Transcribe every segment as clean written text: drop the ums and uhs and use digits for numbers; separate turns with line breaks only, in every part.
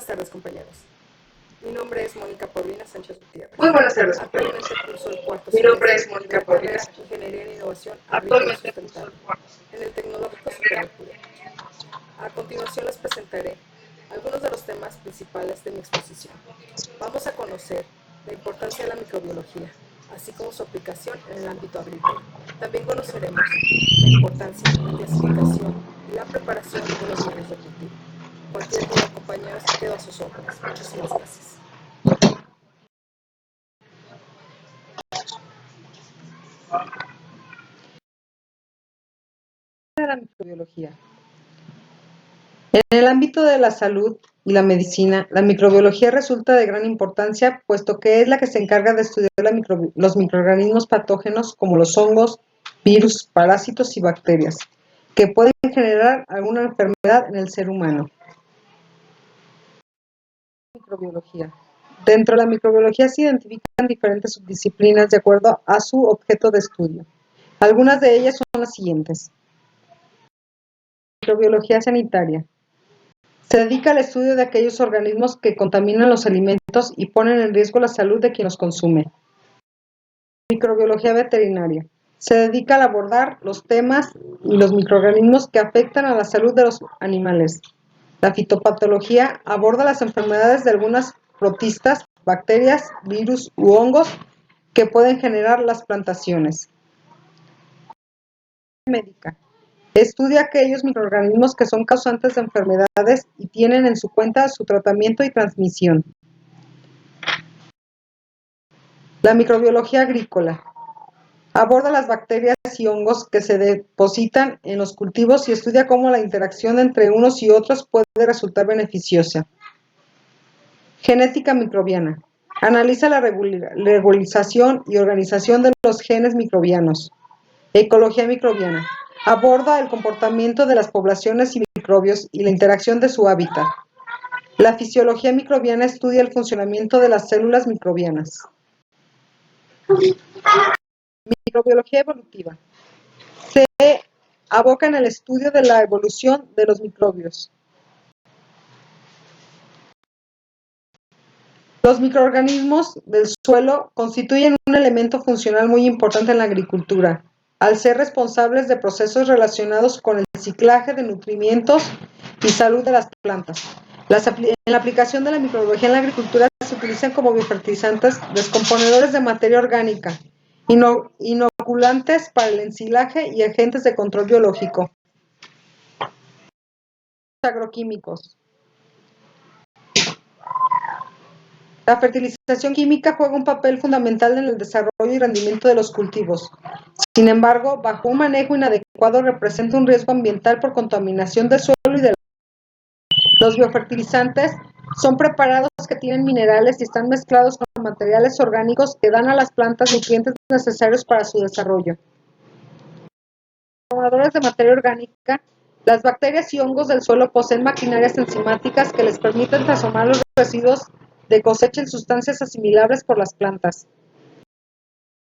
buenas tardes, compañeros. Mi nombre es Mónica Paulina Sánchez Gutiérrez.
Muy buenas tardes.
Actualmente curso el cuarto
Mi nombre es
semestre
Mónica
de la
Paulina
carrera
Sánchez.
Ingeniería en Innovación Agrícola y
Actualmente curso
Sustentable
el cuarto
en el Tecnológico Superior Julián. A continuación les presentaré algunos de los temas principales de mi exposición. Vamos a conocer la importancia de la microbiología, así como su aplicación en el ámbito agrícola. También conoceremos la importancia, la clasificación y la preparación de los medios de cultivo. Cualquier duda, compañeros, quedo a sus órdenes. Muchísimas gracias.
De la microbiología. En el ámbito de la salud y la medicina, la microbiología resulta de gran importancia, puesto que es la que se encarga de estudiar los microorganismos patógenos como los hongos, virus, parásitos y bacterias, que pueden generar alguna enfermedad en el ser humano. Microbiología. Dentro de la microbiología se identifican diferentes subdisciplinas de acuerdo a su objeto de estudio. Algunas de ellas son las siguientes. Microbiología sanitaria. Se dedica al estudio de aquellos organismos que contaminan los alimentos y ponen en riesgo la salud de quien los consume. Microbiología veterinaria. Se dedica al abordar los temas y los microorganismos que afectan a la salud de los animales. La fitopatología aborda las enfermedades de algunas protistas, bacterias, virus u hongos que pueden generar las plantaciones. Médica. Estudia aquellos microorganismos que son causantes de enfermedades y tienen en su cuenta su tratamiento y transmisión. La microbiología agrícola. Aborda las bacterias y hongos que se depositan en los cultivos y estudia cómo la interacción entre unos y otros puede resultar beneficiosa. Genética microbiana. Analiza la regularización y organización de los genes microbianos. Ecología microbiana. Aborda el comportamiento de las poblaciones y microbios y la interacción de su hábitat. La fisiología microbiana estudia el funcionamiento de las células microbianas. Microbiología evolutiva. Se aboca en el estudio de la evolución de los microbios. Los microorganismos del suelo constituyen un elemento funcional muy importante en la agricultura, al ser responsables de procesos relacionados con el ciclaje de nutrientes y salud de las plantas. En la aplicación de la microbiología en la agricultura se utilizan como biofertilizantes, descomponedores de materia orgánica, inoculantes para el ensilaje y agentes de control biológico. Agroquímicos. La fertilización química juega un papel fundamental en el desarrollo y rendimiento de los cultivos. Sin embargo, bajo un manejo inadecuado representa un riesgo ambiental por contaminación del suelo y del agua. Los biofertilizantes son preparados que tienen minerales y están mezclados con materiales orgánicos que dan a las plantas nutrientes necesarios para su desarrollo. Transformadores de materia orgánica. Las bacterias y hongos del suelo poseen maquinarias enzimáticas que les permiten transformar los residuos de cosecha en sustancias asimilables por las plantas.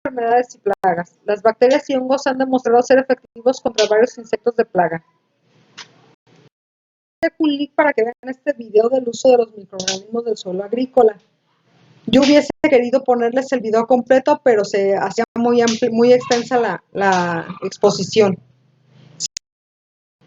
Enfermedades y plagas. Las bacterias y hongos han demostrado ser efectivos contra varios insectos de plaga. Dejo un link para que vean este video del uso de los microorganismos del suelo agrícola. Yo hubiese querido ponerles el video completo, pero se hacía muy extensa la exposición.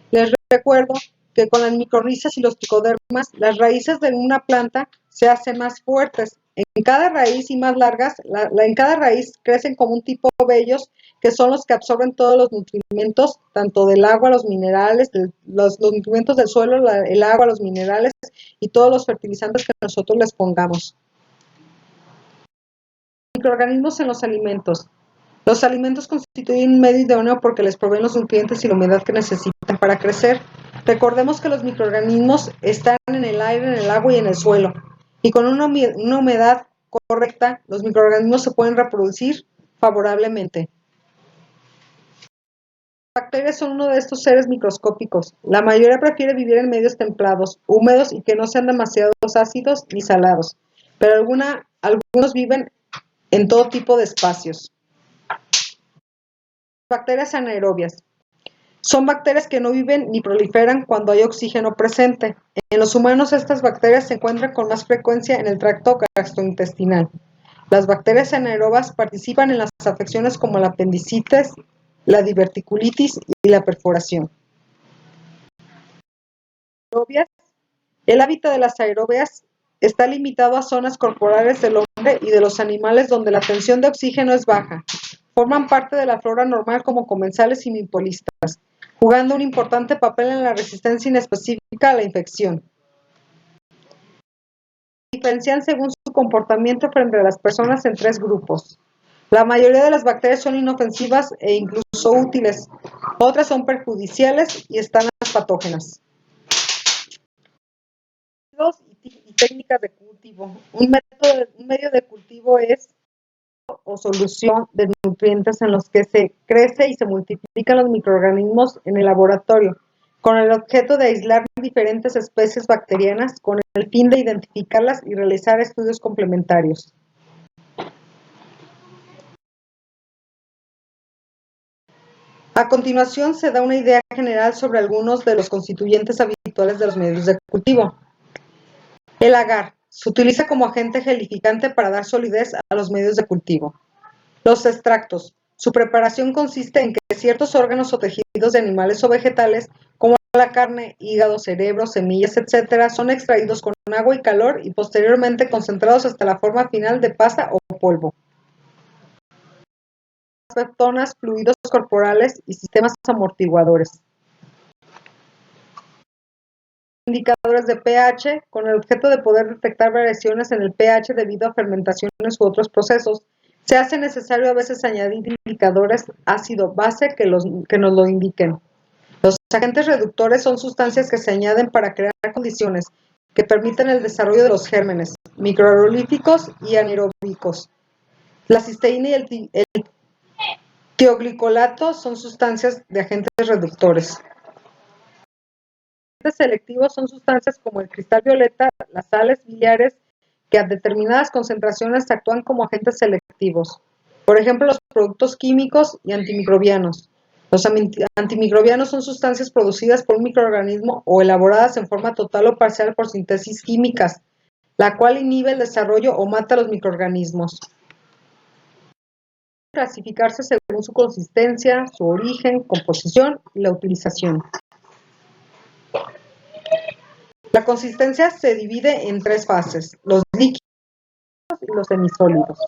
Les recuerdo que con las micorrizas y los tricodermas, las raíces de una planta se hacen más fuertes. En cada raíz y más largas, en cada raíz crecen como un tipo de vellos que son los que absorben todos los nutrimentos, tanto del agua, los minerales, los nutrimentos del suelo, el agua, los minerales y todos los fertilizantes que nosotros les pongamos. Microorganismos en los alimentos. Los alimentos constituyen un medio idóneo porque les proveen los nutrientes y la humedad que necesitan para crecer. Recordemos que los microorganismos están en el aire, en el agua y en el suelo. Y con una humedad correcta, los microorganismos se pueden reproducir favorablemente. Las bacterias son uno de estos seres microscópicos. La mayoría prefiere vivir en medios templados, húmedos y que no sean demasiado ácidos ni salados. Pero algunos viven en todo tipo de espacios. Bacterias anaerobias. Son bacterias que no viven ni proliferan cuando hay oxígeno presente. En los humanos estas bacterias se encuentran con más frecuencia en el tracto gastrointestinal. Las bacterias anaerobas participan en las afecciones como la apendicitis, la diverticulitis y la perforación. El hábitat de las aerobias está limitado a zonas corporales del hombre y de los animales donde la tensión de oxígeno es baja. Forman parte de la flora normal como comensales y mipolistas, jugando un importante papel en la resistencia inespecífica a la infección. Diferencian según su comportamiento frente a las personas en 3 grupos. La mayoría de las bacterias son inofensivas e incluso útiles. Otras son perjudiciales y están las patógenas. Y técnicas de cultivo. Un medio de cultivo es o solución de nutrientes en los que se crece y se multiplican los microorganismos en el laboratorio, con el objeto de aislar diferentes especies bacterianas con el fin de identificarlas y realizar estudios complementarios. A continuación se da una idea general sobre algunos de los constituyentes habituales de los medios de cultivo. El agar se utiliza como agente gelificante para dar solidez a los medios de cultivo. Los extractos. Su preparación consiste en que ciertos órganos o tejidos de animales o vegetales, como la carne, hígado, cerebro, semillas, etc., son extraídos con agua y calor y posteriormente concentrados hasta la forma final de pasta o polvo. Cetonas, fluidos corporales y sistemas amortiguadores. Indicadores de pH, con el objeto de poder detectar variaciones en el pH debido a fermentaciones u otros procesos. Se hace necesario a veces añadir indicadores ácido-base que nos lo indiquen. Los agentes reductores son sustancias que se añaden para crear condiciones que permiten el desarrollo de los gérmenes, microaerolíticos y anaeróbicos. La cisteína y el tioglicolato son sustancias de agentes reductores. Agentes selectivos son sustancias como el cristal violeta, las sales biliares, que a determinadas concentraciones actúan como agentes selectivos. Por ejemplo, los productos químicos y antimicrobianos. Los antimicrobianos son sustancias producidas por un microorganismo o elaboradas en forma total o parcial por síntesis químicas, la cual inhibe el desarrollo o mata a los microorganismos. Clasificarse según su consistencia, su origen, composición y la utilización. La consistencia se divide en 3 fases: los líquidos y los semisólidos.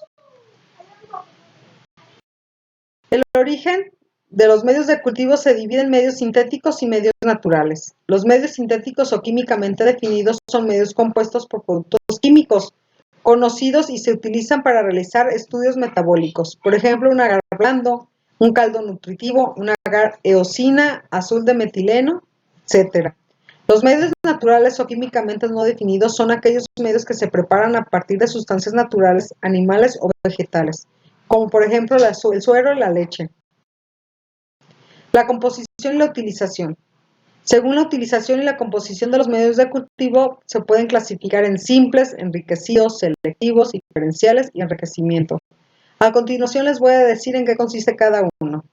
El origen de los medios de cultivo se divide en medios sintéticos y medios naturales. Los medios sintéticos o químicamente definidos son medios compuestos por productos químicos conocidos y se utilizan para realizar estudios metabólicos. Por ejemplo, un agar blando, un caldo nutritivo, un agar eosina, azul de metileno, etc. Los medios naturales o químicamente no definidos son aquellos medios que se preparan a partir de sustancias naturales, animales o vegetales, como por ejemplo el suero y la leche. La composición y la utilización. Según la utilización y la composición de los medios de cultivo, se pueden clasificar en simples, enriquecidos, selectivos, diferenciales y enriquecimiento. A continuación les voy a decir en qué consiste cada uno.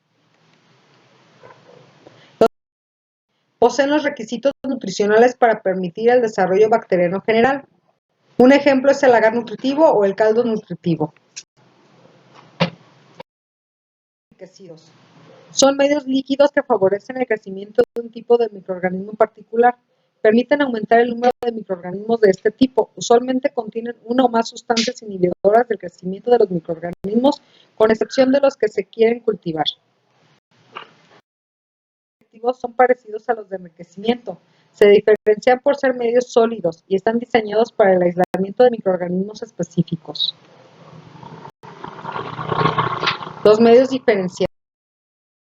Poseen los requisitos nutricionales para permitir el desarrollo bacteriano general. Un ejemplo es el agar nutritivo o el caldo nutritivo. Enriquecidos. Son medios líquidos que favorecen el crecimiento de un tipo de microorganismo particular. Permiten aumentar el número de microorganismos de este tipo. Usualmente contienen una o más sustancias inhibidoras del crecimiento de los microorganismos, con excepción de los que se quieren cultivar. Son parecidos a los de enriquecimiento. Se diferencian por ser medios sólidos y están diseñados para el aislamiento de microorganismos específicos. Los medios diferenciados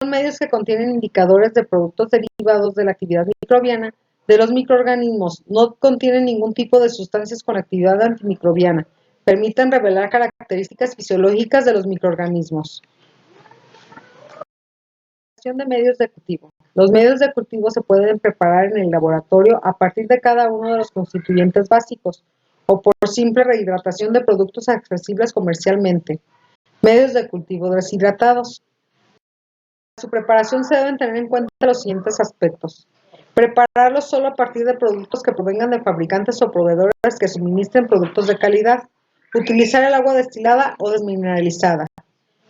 son medios que contienen indicadores de productos derivados de la actividad microbiana de los microorganismos. No contienen ningún tipo de sustancias con actividad antimicrobiana. Permiten revelar características fisiológicas de los microorganismos. De medios de cultivo. Los medios de cultivo se pueden preparar en el laboratorio a partir de cada uno de los constituyentes básicos o por simple rehidratación de productos accesibles comercialmente. Medios de cultivo deshidratados. su preparación se deben tener en cuenta los siguientes aspectos. Prepararlos solo a partir de productos que provengan de fabricantes o proveedores que suministren productos de calidad. Utilizar el agua destilada o desmineralizada.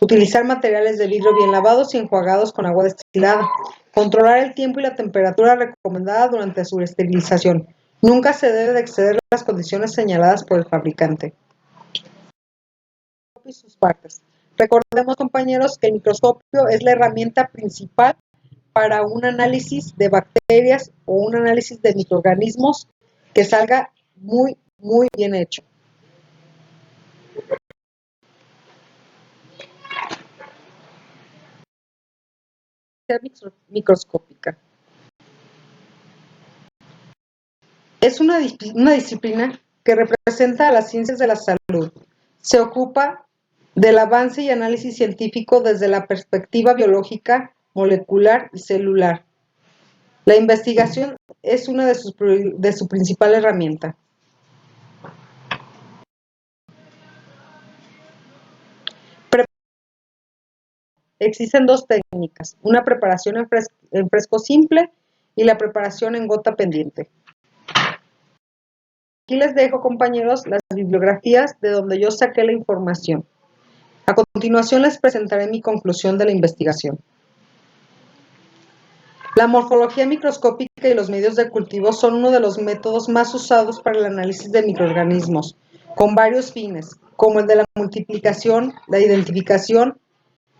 Utilizar materiales de vidrio bien lavados y enjuagados con agua destilada. Controlar el tiempo y la temperatura recomendada durante su esterilización. Nunca se debe de exceder las condiciones señaladas por el fabricante. Y sus partes. Recordemos, compañeros, que el microscopio es la herramienta principal para un análisis de bacterias o un análisis de microorganismos que salga muy bien hecho. Microscópica. Es una disciplina que representa a las ciencias de la salud. Se ocupa del avance y análisis científico desde la perspectiva biológica, molecular y celular. La investigación es una de su principal herramienta. Existen dos técnicas, una preparación en fresco simple y la preparación en gota pendiente. Aquí les dejo, compañeros, las bibliografías de donde yo saqué la información. A continuación les presentaré mi conclusión de la investigación. La morfología microscópica y los medios de cultivo son uno de los métodos más usados para el análisis de microorganismos, con varios fines, como el de la multiplicación, la identificación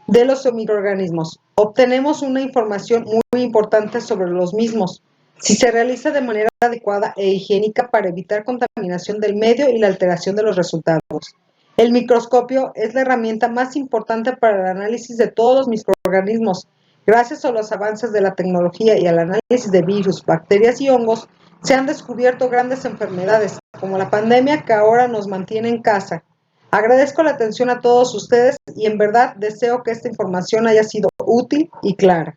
de los microorganismos. Obtenemos una información muy importante sobre los mismos, si se realiza de manera adecuada e higiénica para evitar contaminación del medio y la alteración de los resultados. El microscopio es la herramienta más importante para el análisis de todos los microorganismos. Gracias a los avances de la tecnología y al análisis de virus, bacterias y hongos, se han descubierto grandes enfermedades, como la pandemia que ahora nos mantiene en casa. Agradezco la atención a todos ustedes y en verdad deseo que esta información haya sido útil y clara.